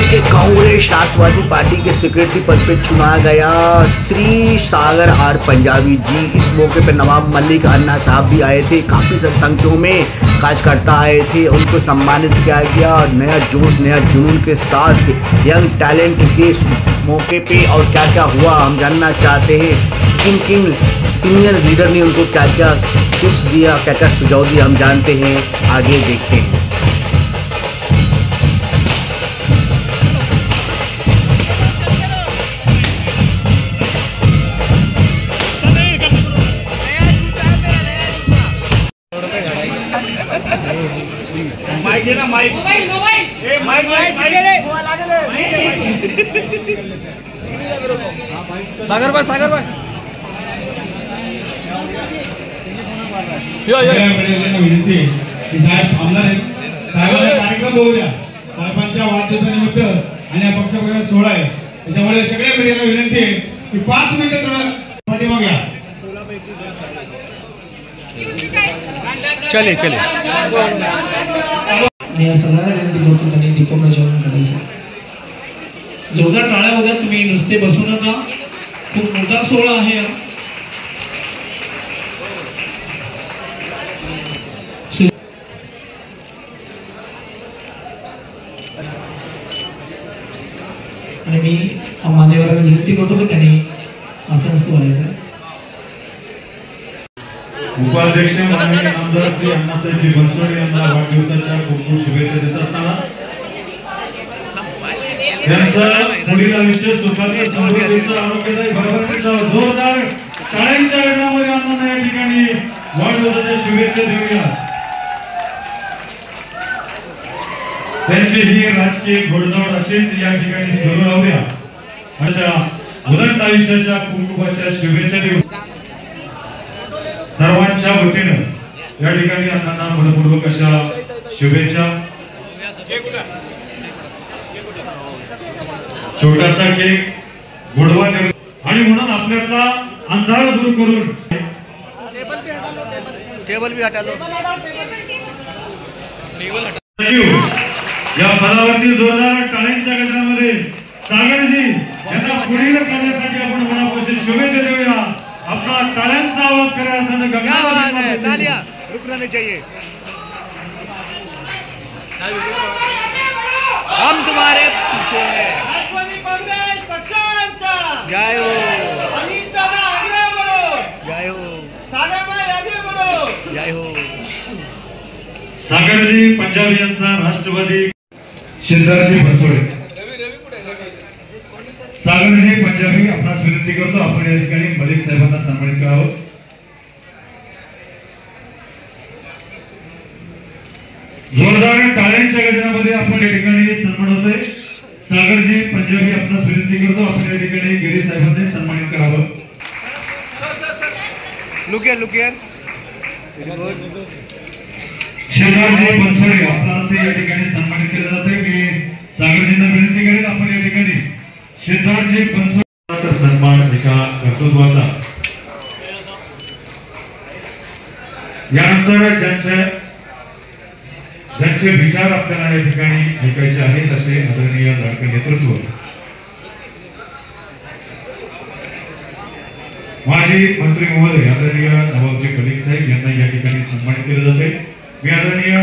के Congress Rashtrawadi party के secretary पद पे चुना गया श्री सागर R Punjabi जी। इस मौके पर नवाब मलिक अन्ना साहब भी आए थे, काफ़ी संख्या में कार्यकर्ता आए थे, उनको सम्मानित किया गया और नया जोश नया जुनून के साथ यंग टैलेंट के मौके पे। और क्या क्या हुआ हम जानना चाहते हैं, किन सीनियर लीडर ने उनको क्या क्या टिप्स दिया, क्या क्या सुझाव दिया, हम जानते हैं, आगे देखते हैं। सागर भाई विनंती की साहेब थांबणार आहेत, साहेबांचा कार्यक्रम बघू द्या। साहेबांच्या वाढदिवसानिमित्त आणि पक्षप्रवेश सोहळा आहे, त्यामुळे सगळ्या मीडियाला विनंती आहे की 5 मिनिटं थोडं पाठीमागे घ्या। चले मी सगळ्यांना विनंती करतो त्यांनी दीपक प्रज्वलन करायचं। जोरदार टाळ्या होत्या, तुम्ही नुसते बसू नका, खूप मोठा सोहळा आहे। आणि मी मान्यवरांना विनंती करतो की त्यांनी असं व्हायचं। उपाध्यक्ष माननीय आमदार श्री अण्णासाहेब बनसोडे यांना वाढदिवसाच्या खूप खूप शुभेच्छा देत असताना त्यांचा पुढील आयुष्य सुखाचे समृद्धीचा आरोग्यदायी भरभराटीचा जोरदार टाळ्यांच्या गजरामध्ये अण्णांना या ठिकाणी वाढदिवसाच्या शुभेच्छा देऊया। त्यांची ही राजकीय घोडदौड अशीच या ठिकाणी सुरू राहू द्या, अशा उदंड आयुष्याच्या कुंकुमाच्या शुभेच्छा देऊ। सर्वांच्या वतीनं या ठिकाणी अण्णांना मनपूर्वक अशा शुभेच्छा। छोटासा केक गोडवा आणि म्हणून आपल्यातला अंधार दूर करून टेबल भी हटा लो। या पदावरती जोरदार टाळ्यांच्या गजरामध्ये सागरजी यांना पुढील कार्यासाठी आपण मनापासून शुभेच्छा देऊया। अपना टाळ्यांचा आवाज खऱ्या अर्थाने गगनात तालियां रुकना नहीं चाहिए। हम तुम्हारे पीछे हैं। जय हो, जय हो, जय हो। सागरजी पंजाबी यांचा राष्ट्रवादी सिद्धार्थजी बनसोडे। सागरजी पंजाबी आपणास विनंती करतो, आपण या ठिकाणी मलिक साहेबांना सन्मानित करावं। जोरदार टाळ्यांच्या गजरामध्ये आपण या ठिकाणी सन्मान होतोय। सागरजी पंजाबी आपणास विनंती करतो, आपण या ठिकाणी गिरी साहेबांनी सन्मानित करावं। लुकियर सिद्धार्थजी बनसोडे आपणास या ठिकाणी सन्मानित केलं जातंय। मी सागरजींना विनंती करेन, आपण या ठिकाणी सिद्धार्थजी बनसोडे सन्मान एका कर्तृत्वाचा। यानंतर ज्यांचे विचार आपल्याला या ठिकाणी ऐकायचे आहेत असे आदरणीय लाडके नेतृत्व माजी मंत्री महोदय आदरणीय नवाबजी मलिक साहेब यांना या ठिकाणी सन्मानित केले जाते। मी आदरणीय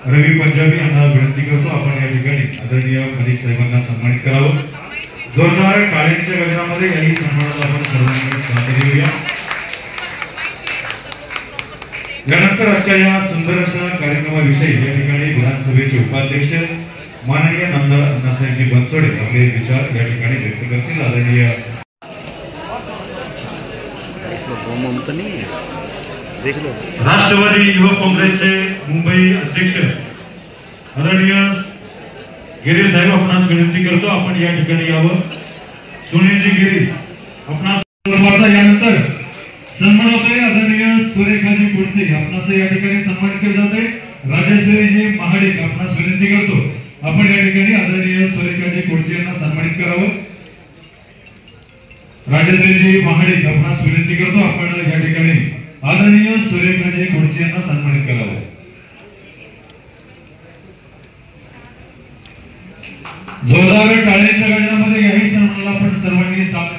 रवी पंजाबी यांना विनंती करतो, आपण या ठिकाणी आदरणीय मलिक साहेबांना सन्मानित करावं। जोरदार टाळ्यांच्या गजरामध्ये याही सन्मानाला आपण सर्वांनी साथ देऊया। यानंतर आजच्या या सुंदर अशा कार्यक्रमाविषयी या ठिकाणी विधानसभेचे उपाध्यक्ष माननीय आमदार अण्णासाहेबजी बनसोडे आपले विचार या ठिकाणी व्यक्त करतील। आदरणीय राष्ट्रवादी युवक काँग्रेसचे मुंबई अध्यक्ष आदरणीय गिरी साहेब आपणास विनंती करतो, आपण या ठिकाणी यावं। सुनीलजी गिरी आपणास यानंतर सन्मान होतोय। आदरणीय सुरेखाजी कुडचे आपणास या ठिकाणी सन्मानित केले जाते। राजेश्वरीजी महाडिक आपणास विनंती करतो, आपण या ठिकाणी आदरणीय सुरेखाजी कुडचे यांना सन्मानित करावं। राजेश्वरीजी महाडिक आपणास विनंती करतो, आपण या ठिकाणी आदरणीय सुरेखाजी कुडचे यांना सन्मानित करावं। जोरदार टाळ्यांच्या गजरामध्ये याही सन्मानाला आपण सर्वांनी साथ द्या.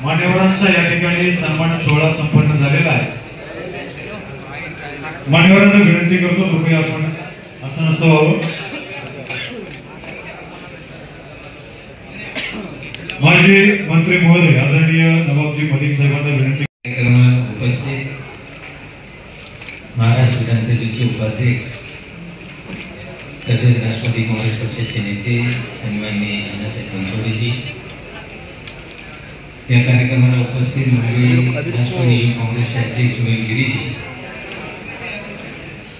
मान्यवरांचा या ठिकाणी सन्मान सोहळा संपन्न झालेला आहे. मान्यवरांना विनंती करतो कृपया आपण असं नसतं व्हावं. माजी मंत्री महोदय आदरणीय नवाबजी मलिक साहेबांना विनंती. उपस्थित महाराष्ट्र विधानसभेचे उपाध्यक्ष तसेच राष्ट्रवादी काँग्रेस पक्षाचे नेते सन्माननीय अण्णासाहेब बनसोडेजी, या कार्यक्रमाला उपस्थित मुंबई राष्ट्रवादी युवक काँग्रेसचे अध्यक्ष सुनील गिरीजी,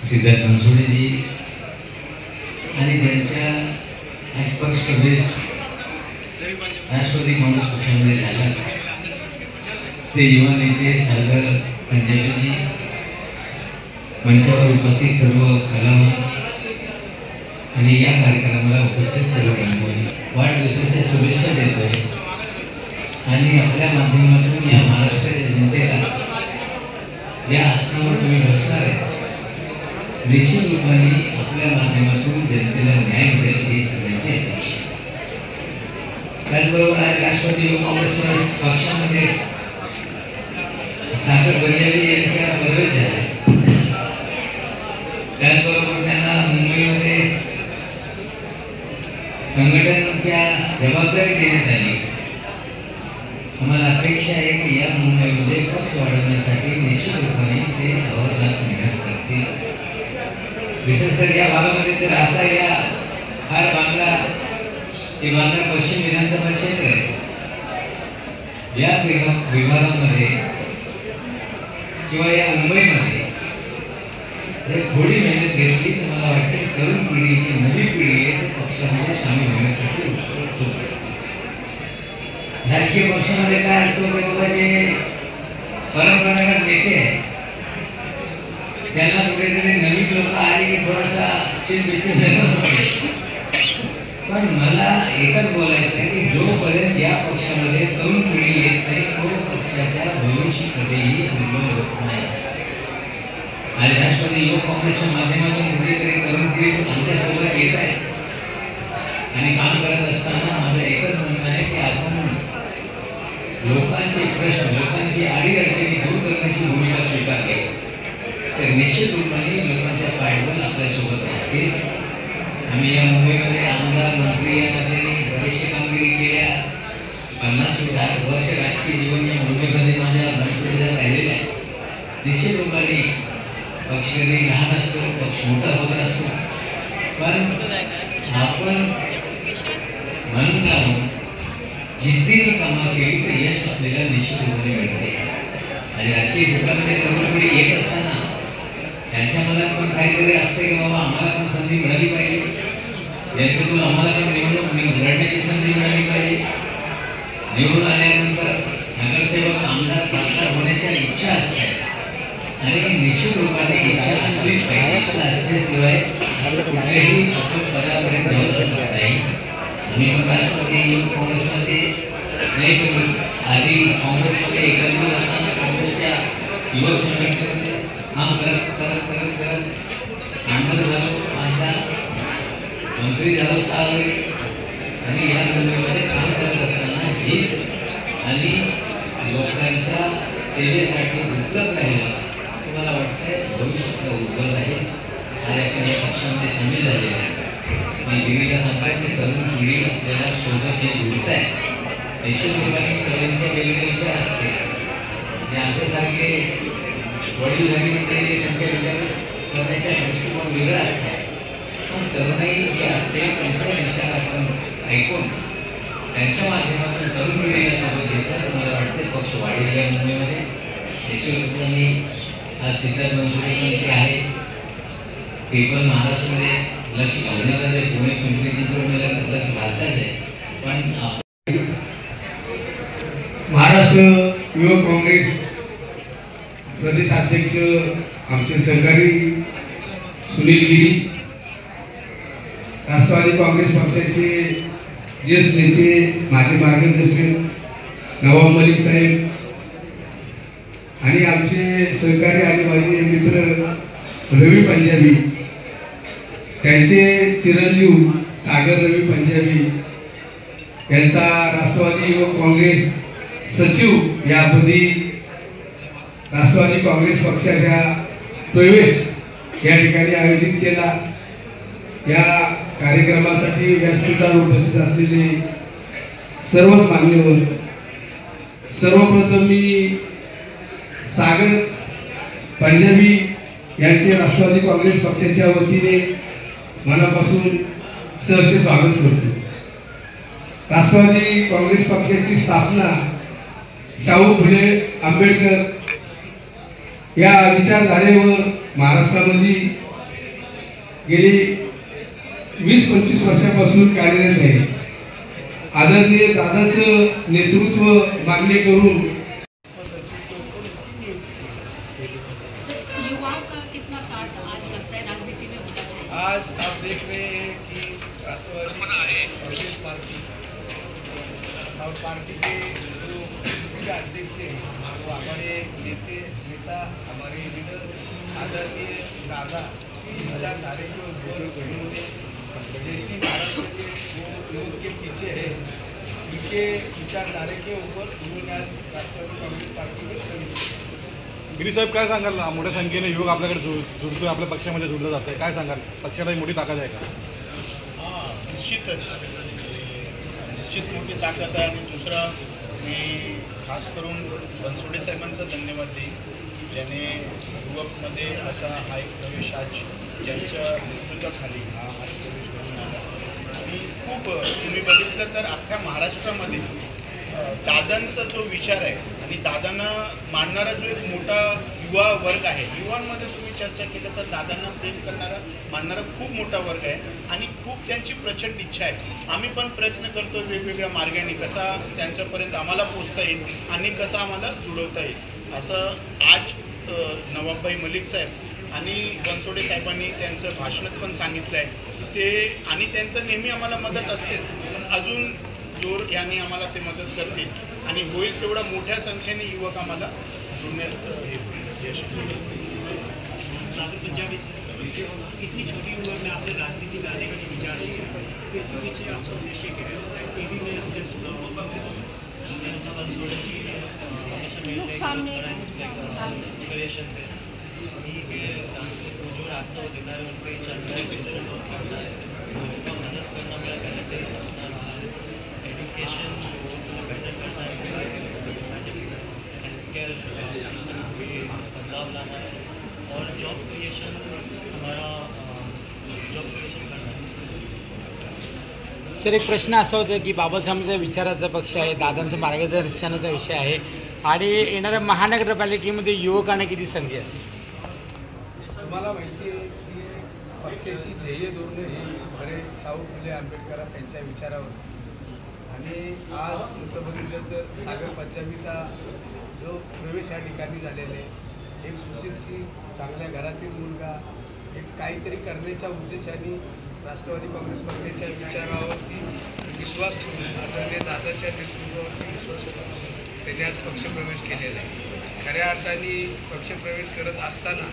सिद्धार्थ बनसोडेजी आणि ज्यांच्या आज पक्ष प्रवेश राष्ट्रवादी काँग्रेस पक्षामध्ये झाला ते युवा नेते सागर पंजाबीजी, मंचावर उपस्थित सर्व कलावंत आणि या कार्यक्रमाला उपस्थित सर्व बंधूंनी वाढदिवसाच्या शुभेच्छा देतो आहे. आणि आपल्या माध्यमातून या महाराष्ट्राच्या जनतेला ज्या आसनावर तुम्ही बसणार आहे निश्चित रूपाने आपल्या माध्यमातून जनतेला न्याय मिळेल ही सगळ्यांची अपेक्षा. त्याचबरोबर आज राष्ट्रवादी युवक काँग्रेस पक्षामध्ये सागर पंजाबी यांच्या प्रवेश झाला. त्याचबरोबर त्यांना मुंबईमध्ये संघटनाच्या जबाबदारी देण्यात आली. आम्हाला अपेक्षा आहे की या मुंबईमध्ये पक्ष वाढवण्यासाठी निश्चित रूपाने ते अहोरात्र मेहनत करतील. विशेष तर या भागामध्ये ते राहता या खार बांगला हे बांद्रा पश्चिम विधानसभा क्षेत्र आहे. या विभागामध्ये किंवा या मुंबईमध्ये जर थोडी मेहनत घेतली तर मला वाटते तरुण पिढी जी नवी पिढी आहे ते पक्षामध्ये सामील होण्यासाठी उत्सुक आहे. राजकीय पक्षामध्ये काय असतो की बाबा जे परंपरागत नेते आहेत त्यांना कुठेतरी नवीन लोक आले की थोडासा चिरबिचीर निर्माण होते. पण मला एकच बोलायचं आहे की जोपर्यंत या पक्षामध्ये तरुण पिढी येत नाही तो पक्षाच्या भविष्य कधीही उज्ज्वल होत नाही. आणि राष्ट्रवादी युवक काँग्रेसच्या माध्यमातून कुठेतरी तरुण पिढी आमच्यासोबत येत आहे आणि काम करत असताना माझं एकच म्हणणं आहे की आपण लोकांचे प्रश्न लोकांची अडीअडचणी दूर करण्याची भूमिका स्वीकारली तर निश्चित रूपाने लोकांच्या पाठबळ आपल्यासोबत राहतील. आम्ही या मुंबईमध्ये आमदार मंत्री या नात्याने बरेचशी कामगिरी केल्या. 50 वर्ष राजकीय जीवन या मुंबईमध्ये माझ्या मंत्रीला राहिलेलं आहे. निश्चित रूपाने पक्ष कधी लहान असतो पक्ष मोठा होत असतो पण आपण म्हणून राहून जिद्दीने कामं केली तर यश आपल्याला निश्चित रूपाने मिळते. आणि राजकीय क्षेत्रामध्ये तरुण पिढी येत असताना त्यांच्या मनात पण काहीतरी असते की बाबा आम्हाला पण संधी मिळाली पाहिजे, जनतेतून आम्हाला पण निवडणूक लढण्याची संधी मिळाली पाहिजे. निवडून आल्यानंतर नगरसेवक आमदार खासदार होण्याच्या इच्छा असते आणि निश्चित रूपाने इच्छा असलीच पाहिजे. इच्छा असल्याशिवाय कुठल्याही आपण पदापर्यंत जाऊ शकत नाही. आम्ही पण राष्ट्रवादी युवक काँग्रेसमध्ये नाही पण आधी काँग्रेसमध्ये एकत्रित असताना काँग्रेसच्या युवक संघटनेमध्ये काम करत करत करत करत आमदार झालो, 5दा मंत्री झालो 6 वेळी आणि या मुंबईमध्ये काम करत असताना जिद्द आणि लोकांच्या सेवेसाठी उपलब्ध राहिलं तुम्हाला वाटतंय भविष्यात उज्ज्वल राहील. आज आपण या पक्षामध्ये सामील झालेले आहे. मी दिल्लीला सांगतो की तरुण पिढी आपल्याला सोबत जे जुळत आहे निश्चित रूपाने तरुणचे वेगवेगळे विचार असते. जे आमच्यासारखे वडीलधारी मंडळी त्यांच्या विचार करण्याच्या दृष्टिकोन वेगळा असतात. पण तरुणाई जे असते त्यांचा विचार आपण ऐकून त्यांच्या माध्यमातून तरुण पिढीला सोबत घ्यायचा तर मला वाटते पक्ष वाढेल या मुंबईमध्ये. निश्चित रूपाने आज सिद्धार्थ बनसोडे पण ते आहे ते पण महाराष्ट्रामध्ये लक्ष घालणारच आहे. पुणे पिंपरी चिंचवडला लक्ष घालताच आहे. पण महाराष्ट्र युवक काँग्रेस प्रदेशाध्यक्ष आमचे सहकारी सुनील गिरी, राष्ट्रवादी काँग्रेस पक्षाचे ज्येष्ठ नेते माझे मार्गदर्शक नवाब मलिक साहेब आणि आमचे सहकारी आणि माझे मित्र रवी पंजाबी, त्यांचे चिरंजीव सागर रवी पंजाबी यांचा राष्ट्रवादी युवक काँग्रेस सचिव यापदी राष्ट्रवादी काँग्रेस पक्षाचा प्रवेश या ठिकाणी आयोजित केला। या कार्यक्रमासाठी व्यासपीठावर उपस्थित असलेले सर्वच मान्यवर, सर्वप्रथम मी सागर पंजाबी यांचे राष्ट्रवादी काँग्रेस पक्षाच्या वतीने मनापासून सहर्ष स्वागत करतो। राष्ट्रवादी काँग्रेस पक्षाची स्थापना शाहू फुले आंबेडकर या विचारधारेवर महाराष्ट्रामध्ये गेली 20-25 वर्षापासून कार्यरत आहे। आदरणीय दादाचं नेतृत्व मान्य करून युवाओं का कितना साथ आज लगता है राजनीति में होना चाहिए? आज आप देख रहे हैं कि राष्ट्रवादी कांग्रेस पार्टी और पार्टी के जो जिला अध्यक्ष हैं वो हमारे नेता हमारे लीडर आदरणीय दादा विचारधारे के ऊपर उन्होंने जैसी महाराष्ट्र के वो युवक के पीछे है उनके विचारधारे के ऊपर उन्होंने आज राष्ट्रवादी काँग्रेस पार्टी में प्रवेश किया। गिरी साहेब काय सांगाल ना, मोठ्या संख्येने युवक आपल्याकडे जुळतोय, आपल्या पक्षामध्ये जुळलं जात आहे, काय सांगाल? पक्षाला मोठी ताकद आहे का? निश्चित मोठी ताकद आहे। आणि दुसरा मी खास करून बनसोडे साहेबांचा धन्यवाद देईन, ज्याने युवकमध्ये असा हा एक प्रवेश आज ज्यांच्या नेतृत्वाखाली हा प्रवेश घडून आला। आणि खूप तुम्ही बघितलं तर अख्ख्या महाराष्ट्रामध्ये दादांचा जो विचार आहे आणि दादांना मानणारा जो एक मोठा युवा वर्ग आहे, युवांमध्ये तुम्ही चर्चा केलं तर दादांना प्रेम करणारा मानणारा खूप मोठा वर्ग आहे आणि खूप त्यांची प्रचंड इच्छा आहे। आम्ही पण प्रयत्न करतो वेगवेगळ्या मार्गाने कसा त्यांच्यापर्यंत आम्हाला पोचता येईल आणि कसं आम्हाला जुळवता येईल। असं आज नवाबभाई मलिक साहेब आणि बनसोडे साहेबांनी त्यांचं भाषणात पण सांगितलं आहे ते, आणि त्यांचं नेहमी आम्हाला मदत असते, पण अजून जोर यांनी आम्हाला ते मदत करतील आणि होईल तेवढा मोठ्या संख्येने युवक आम्हाला जुळण्यात यश इतनी छोटी उम्र में आपने राजनीति में आने का जो विचार किया तो इसके पीछे आपका उद्देश्य क्या है? टीवी में हमने सुना होगा इंस्पिरेशन पे रास्ते को जो रास्ता वो दिखा है उन पर चलना है, उनका मदद करना मेरा पहले से ही सपना रहा है। एजुकेशन को बेटर करना है, हेल्थ केयर सिस्टम में बदलाव लाना है और जॉब क्रिएशन हमारा जॉब क्रिएशन करना है। सर, एक प्रश्न असा होता की बाबासाहेबांचा विचाराचा पक्ष आहे, दादांचं मार्गदर्शनाचा विषय आहे आणि येणाऱ्या महानगरपालिकेमध्ये युवकांना किती संधी असेल? तुम्हाला माहिती आहे की पक्षाची ध्येय धोरणं ही खरे शाहू फुले आंबेडकर यांच्या विचारावर, आणि आज जसं बघितलं तर सागर पंजाबीचा जो प्रवेश या ठिकाणी झालेला आहे, एक सुशिक्षित चांगल्या घरातील मुलगा एक काहीतरी करण्याच्या उद्देशाने राष्ट्रवादी काँग्रेस पक्षाच्या विचारावरती विश्वास ठेवून आदरणीय दादाच्या नेतृत्वावरती विश्वास ठेवून त्यांनी आज पक्षप्रवेश केलेला आहे। खऱ्या अर्थाने पक्षप्रवेश करत असताना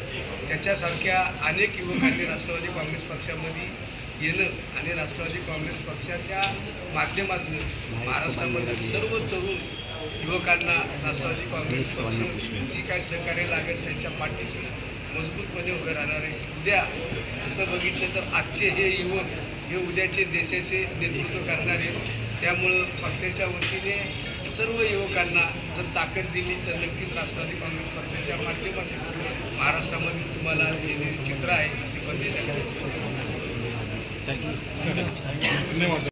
त्याच्यासारख्या अनेक युवकांनी राष्ट्रवादी काँग्रेस पक्षामध्ये येणं आणि राष्ट्रवादी काँग्रेस पक्षाच्या माध्यमातून महाराष्ट्रामधील सर्व तरुण युवकांना राष्ट्रवादी काँग्रेस पक्ष जी काय सहकार्य लागेल त्यांच्या पाठीशी मजबूतपणे उभे राहणार आहे। उद्या असं बघितलं तर आजचे हे युवक हे उद्याचे देशाचे नेतृत्व करणारे, त्यामुळं पक्षाच्या वतीने सर्व युवकांना जर ताकद दिली तर नक्कीच राष्ट्रवादी काँग्रेस पक्षाच्या माध्यमातून महाराष्ट्रामध्ये तुम्हाला हे जे चित्र आहे ते बदलले. धन्यवाद.